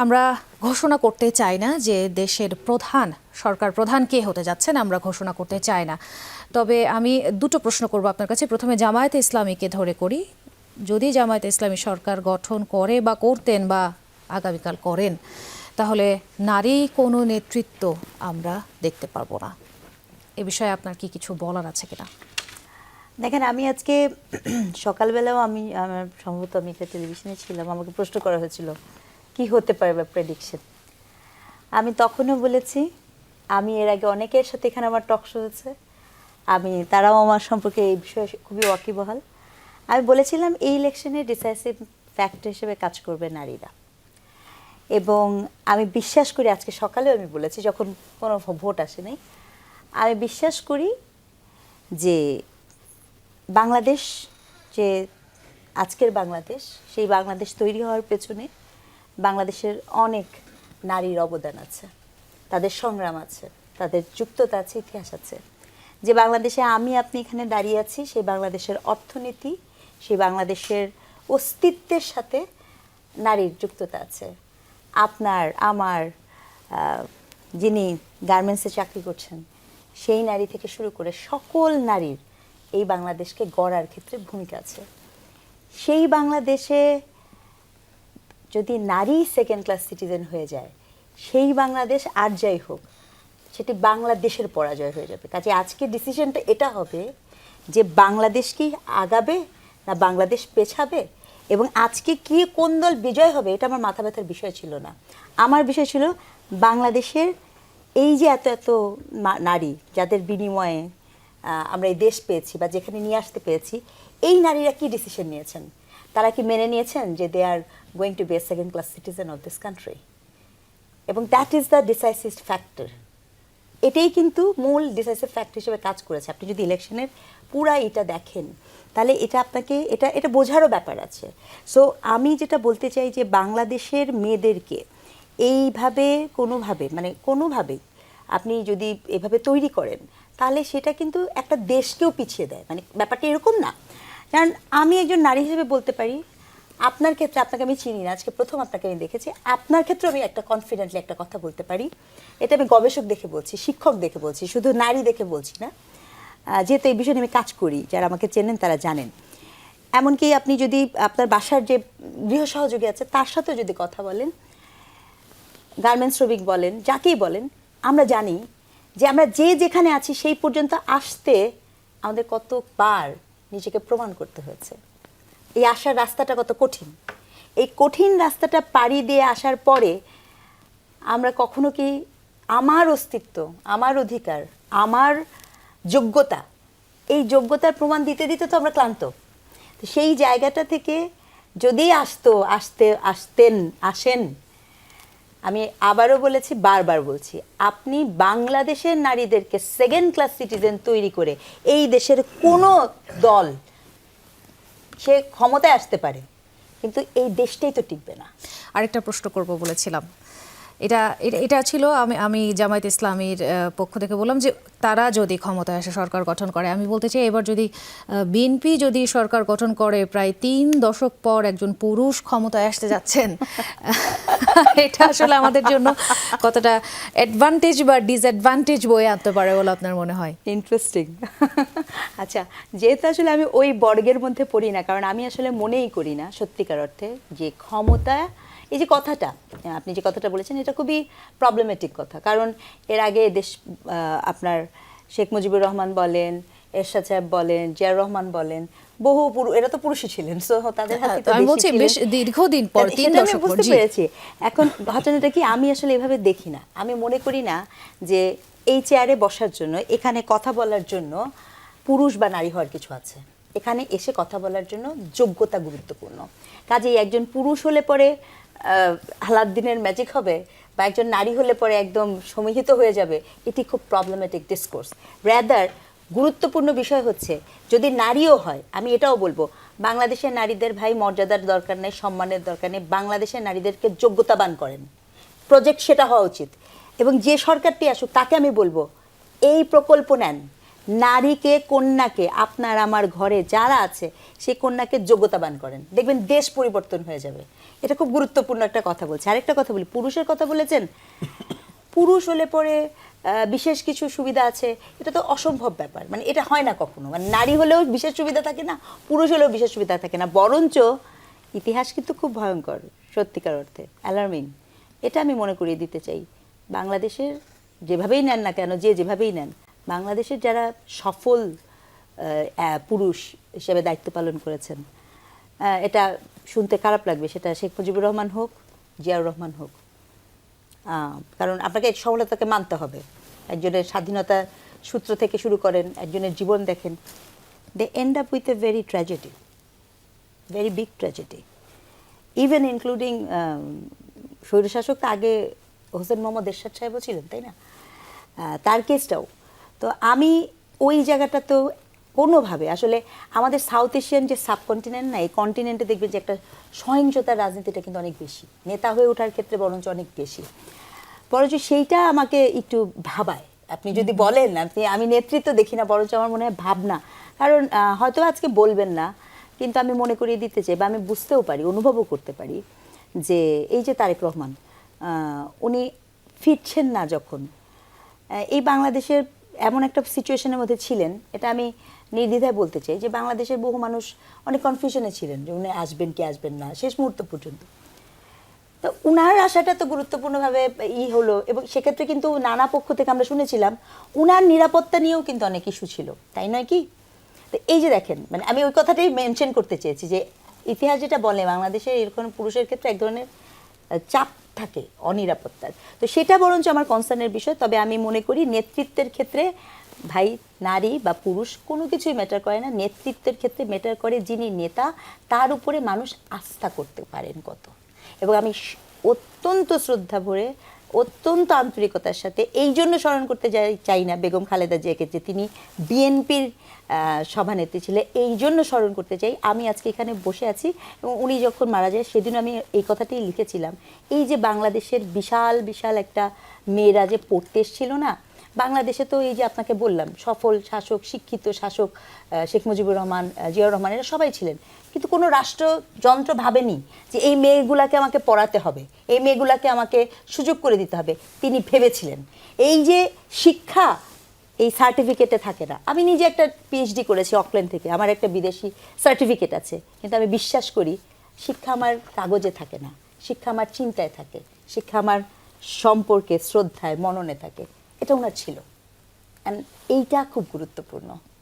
আমরা ঘোষণা করতে চাই না যে দেশের প্রধান সরকার প্রধান কে হতে যাচ্ছেন, আমরা ঘোষণা করতে চাই না। তবে আমি দুটো প্রশ্ন করব আপনার কাছে। প্রথমে জামায়াতে ইসলামীকে ধরে করি। যদি জামায়াতে ইসলামী সরকার গঠন করে বা করতেন বা আগামীকাল করেন, তাহলে নারী কোনো নেতৃত্ব আমরা দেখতে পারবো না। এ বিষয়ে আপনার কি কিছু বলার আছে কিনা? দেখেন, আমি আজকে সকালবেলাও আমার সম্ভবত আমি একটা টেলিভিশনে ছিলাম, আমাকে প্রশ্ন করা হয়েছিল কি হতে পারে বা প্রেডিকশন। আমি তখনও বলেছি, আমি এর আগে অনেকের সাথে এখানে আমার টক শো হয়েছে, তারাও আমার সম্পর্কে এই বিষয়ে খুবই ওয়াকিবহাল। আমি বলেছিলাম এই ইলেকশনে ডিসাইসিভ ফ্যাক্টর হিসেবে কাজ করবে নারীরা, এবং আমি বিশ্বাস করি, আজকে সকালেও আমি বলেছি যখন কোনো ভোট আসে নাই, আমি বিশ্বাস করি যে বাংলাদেশ, যে আজকের বাংলাদেশ, সেই বাংলাদেশ তৈরি হওয়ার পেছনে বাংলাদেশের অনেক নারীর অবদান আছে, তাদের সংগ্রাম আছে, তাদের যুক্ততা আছে, ইতিহাস আছে। যে বাংলাদেশে আপনি এখানে দাঁড়িয়ে আছি, সেই বাংলাদেশের অর্থনীতি, সেই বাংলাদেশের অস্তিত্বের সাথে নারীর যুক্ততা আছে। আপনার আমার যিনি গার্মেন্টসে চাকরি করছেন সেই নারী থেকে শুরু করে সকল নারীর এই বাংলাদেশকে গড়ার ক্ষেত্রে ভূমিকা আছে। সেই বাংলাদেশে যদি নারী সেকেন্ড ক্লাস সিটিজেন হয়ে যায়, সেই বাংলাদেশ আর যাই হোক সেটি বাংলাদেশের পরাজয় হয়ে যাবে। কাজে আজকে ডিসিশনটা এটা হবে যে বাংলাদেশ কি আগাবে না বাংলাদেশ পেছাবে, এবং আজকে কি কোন দল বিজয় হবে এটা আমার মাথা ব্যথার বিষয় ছিল না। আমার বিষয় ছিল বাংলাদেশের এই যে এত এত নারী যাদের বিনিময়ে আমরা এই দেশ পেয়েছি বা যেখানে নিয়ে আসতে পেরেছি, এই নারীরা কি ডিসিশন নিয়েছেন? তারা কি মেনে নিয়েছেন যে they are going to be a second class citizen of this country? এবং that is the decisive factor. এটাই কিন্তু মূল ডিসাইসিভ ফ্যাক্টর হিসেবে কাজ করেছে। আপনি যদি ইলেকশনের পুরা এটা দেখেন, তাহলে এটা আপনাকে এটা বোঝারও ব্যাপার আছে। সো আমি যেটা বলতে চাই যে বাংলাদেশের মেয়েদেরকে এইভাবে কোনোভাবেই আপনি যদি এভাবে তৈরি করেন, তাহলে সেটা কিন্তু একটা দেশকেও পিছিয়ে দেয়। ব্যাপারটা এরকম না। কারণ আমি একজন নারী হিসেবে বলতে পারি, আপনার ক্ষেত্রে, আপনাকে আমি চিনি না, আজকে প্রথম আপনাকে আমি দেখেছি, আপনার ক্ষেত্রে আমি একটা কনফিডেন্টলি একটা কথা বলতে পারি। এটা আমি গবেষক দেখে বলছি, শিক্ষক দেখে বলছি, শুধু নারী দেখে বলছি না। যেহেতু এই বিষয়ে আমি কাজ করি, যারা আমাকে চেনেন তারা জানেন। এমনকি আপনি যদি আপনার বাসার যে গৃহ সহযোগী আছে তার সাথেও যদি কথা বলেন, গার্মেন্টস শ্রমিক বলেন, যাকেই বলেন, আমরা জানি যে আমরা যেখানে আছি সেই পর্যন্ত আসতে আমাদের কতবার নিজেকে প্রমাণ করতে হয়েছে। এই আসার রাস্তাটা কত কঠিন। এই কঠিন রাস্তাটা পাড়ি দিয়ে আসার পরে আমরা কখনো কি আমার অস্তিত্ব, আমার অধিকার, আমার যোগ্যতা, এই যোগ্যতার প্রমাণ দিতে দিতে তো আমরা ক্লান্ত। তো সেই জায়গাটা থেকে যদি আসেন, আমি আবারও বলেছি, বারবার বলছি, আপনি বাংলাদেশের নারীদেরকে সেকেন্ড ক্লাস সিটিজেন তৈরি করে এই দেশের কোনো দল সে ক্ষমতায় আসতে পারে, কিন্তু এই দেশটাই তো টিকবে না। আরেকটা প্রশ্ন করব বলেছিলাম, এটা ছিল আমি জামায়াত ইসলামীর পক্ষ থেকে বললাম যে তারা যদি ক্ষমতায় আসে, সরকার গঠন করে, আমি বলতে চাই এবার যদি বিএনপি যদি সরকার গঠন করে, প্রায় 3 দশক পর একজন পুরুষ ক্ষমতায় আসতে যাচ্ছেন, এটা আসলে আমাদের জন্য কতটা অ্যাডভান্টেজ বা ডিসঅ্যাডভান্টেজ বয়ে আনতে পারে বলে আপনার মনে হয়? ইন্টারেস্টিং। আচ্ছা, যেহেতু আসলে আমি ওই বর্গের মধ্যে পড়ি না, কারণ আমি আসলে মনেই করি না সত্যিকার অর্থে যে ক্ষমতা, এই যে কথাটা আপনি যে কথাটা বলেছেন, এটা খুবই প্রবলেমেটিক কথা। কারণ এর আগে আপনার শেখ মুজিবুর রহমান বলেন, এরশাদ সাহেব বলেন, জিয়াউর রহমান বলেন, এরা তো পুরুষই ছিলেন। সো তাদের হাতে তো বেশ দীর্ঘদিন পর, 3 দশক পর। বুঝতে পেরেছি। এখন ঘটনাটা কি, আমি আসলে এভাবে দেখি না। আমি মনে করি না যে এই চেয়ারে বসার জন্য, এখানে কথা বলার জন্য পুরুষ বা নারী হওয়ার কিছু আছে। এখানে এসে কথা বলার জন্য যোগ্যতা গুরুত্বপূর্ণ। কাজেই একজন পুরুষ হলে পরে আলাদ্দিনের ম্যাজিক হবে, বা একজন নারী হলে পরে একদম সমিহিত হয়ে যাবে, এটি খুব প্রবলেমেটিক ডিসকোর্স। রাদার গুরুত্বপূর্ণ বিষয় হচ্ছে যদি নারীও হয়, আমি এটাও বলবো, বাংলাদেশের নারীদের ভাই মর্যাদার দরকার নেই, সম্মানের দরকার নেই, বাংলাদেশের নারীদেরকে যোগ্যতাবান করেন, প্রজেক্ট সেটা হওয়া উচিত। এবং যে সরকারটি আসুক তাকে আমি বলবো এই প্রকল্প নেন, নারীকে, কন্যাকে, আপনার আমার ঘরে যারা আছে সেই কন্যাকে যোগ্যতাবান করেন, দেখবেন দেশ পরিবর্তন হয়ে যাবে। এটা খুব গুরুত্বপূর্ণ একটা কথা বলছে। আরেকটা কথা বলি, পুরুষের কথা বলেছেন, পুরুষ হলে পরে বিশেষ কিছু সুবিধা আছে, এটা তো অসম্ভব ব্যাপার, মানে এটা হয় না কখনো। মানে নারী হলেও বিশেষ সুবিধা থাকে না, পুরুষ হলেও বিশেষ সুবিধা থাকে না, বরঞ্চ ইতিহাস কিন্তু খুব ভয়ঙ্কর, সত্যিকার অর্থে অ্যালার্মিং। এটা আমি মনে করিয়ে দিতে চাই। বাংলাদেশের যেভাবেই নেন না কেন, যেভাবেই নেন, বাংলাদেশের যারা সফল পুরুষ হিসেবে দায়িত্ব পালন করেছেন, এটা শুনতে খারাপ লাগবে, সেটা শেখ মুজিবুর রহমান হোক, জিয়াউর রহমান হোক, কারণ আপনাকে সফলতাকে মানতে হবে। একজনের স্বাধীনতা সূত্র থেকে শুরু করেন, একজনের জীবন দেখেন, they end up with a very tragedy, very big tragedy, even including স্বৈরশাসক তো আগে হোসেন মোহাম্মদ এরশাদ সাহেবও ছিলেন, তাই না? তার কেসটাও তো আমি ওই জায়গাটা তো কোনোভাবে আসলে আমাদের সাউথ এশিয়ান যে সাবকন্টিনেন্ট না, এই কন্টিনেন্টে দেখবেন যে একটা সহিংসতার রাজনীতিটা কিন্তু অনেক বেশি, নেতা হয়ে ওঠার ক্ষেত্রে বরঞ্চ অনেক বেশি, বরঞ্চ সেইটা আমাকে একটু ভাবায়। আপনি যদি বলেন আমি নেতৃত্ব দেখি না, বরঞ্চ আমার মনে হয় ভাবনা, কারণ হয়তো আজকে বলবেন না, কিন্তু আমি মনে করিয়ে দিতে চাই বা আমি বুঝতেও পারি, অনুভবও করতে পারি যে এই যে তারেক রহমান, উনি ফিরছেন না যখন, এই বাংলাদেশের এমন একটা সিচুয়েশনের মধ্যে ছিলেন, এটা আমি নির্দ্বিধায় বলতে চাই যে বাংলাদেশের বহু মানুষ অনেক কনফিউশনে ছিলেন যে উনি আসবেন কি আসবেন না শেষ মুহূর্ত পর্যন্ত। তো উনার আশাটা তো গুরুত্বপূর্ণভাবে হলো, এবং সেক্ষেত্রে কিন্তু নানা পক্ষ থেকে আমরা শুনেছিলাম উনার নিরাপত্তা নিয়েও কিন্তু অনেক ইস্যু ছিল, তাই নয় কি? তো এই যে দেখেন, মানে আমি ওই কথাটাই মেনশন করতে চেয়েছি যে ইতিহাস যেটা বলে বাংলাদেশে এরকম পুরুষের ক্ষেত্রে এক ধরনের চাপ থাকে অনিরাপত্তার, তো সেটা বরঞ্চ আমার কনসার্নের বিষয়। তবে আমি মনে করি নেতৃত্বের ক্ষেত্রে ভাই নারী বা পুরুষ কোনো কিছুই ম্যাটার করে না, নেতৃত্বের ক্ষেত্রে ম্যাটার করে যিনি নেতা, তার উপরে মানুষ আস্থা করতে পারেন কত। এবং আমি অত্যন্ত শ্রদ্ধা ভরে, অত্যন্ত আন্তরিকতার সাথে এই জন্য স্মরণ করতে চাই না বেগম খালেদা জিয়াকে যে তিনি বিএনপির সভানেত্রী ছিলেন, এই জন্য স্মরণ করতে চাই। আমি আজকে এখানে বসে আছি এবং উনি যখন মারা যায় সেদিন আমি এই কথাটাই লিখেছিলাম, এই যে বাংলাদেশের বিশাল বিশাল একটা মেয়েরা যে পড়তে এসেছিল না, বাংলাদেশে তো এই যে আপনাকে বললাম সফল শাসক, শিক্ষিত শাসক, শেখ মুজিবুর রহমান, জিয়াউর রহমান, এরা সবাই ছিলেন, কিন্তু কোনো রাষ্ট্রযন্ত্র ভাবেনি যে এই মেয়েগুলাকে আমাকে পড়াতে হবে, এই মেয়েগুলাকে আমাকে সুযোগ করে দিতে হবে। তিনি ভেবেছিলেন এই যে শিক্ষা এই সার্টিফিকেটে থাকে না। আমি নিজে একটা পিএইচডি করেছি অকল্যান্ড থেকে, আমার একটা বিদেশি সার্টিফিকেট আছে, কিন্তু আমি বিশ্বাস করি শিক্ষা আমার কাগজে থাকে না, শিক্ষা আমার চিন্তায় থাকে, শিক্ষা আমার সম্পর্কে, শ্রদ্ধায়, মননে থাকে। এটা ওনার ছিল, অ্যান্ড এইটা খুব গুরুত্বপূর্ণ।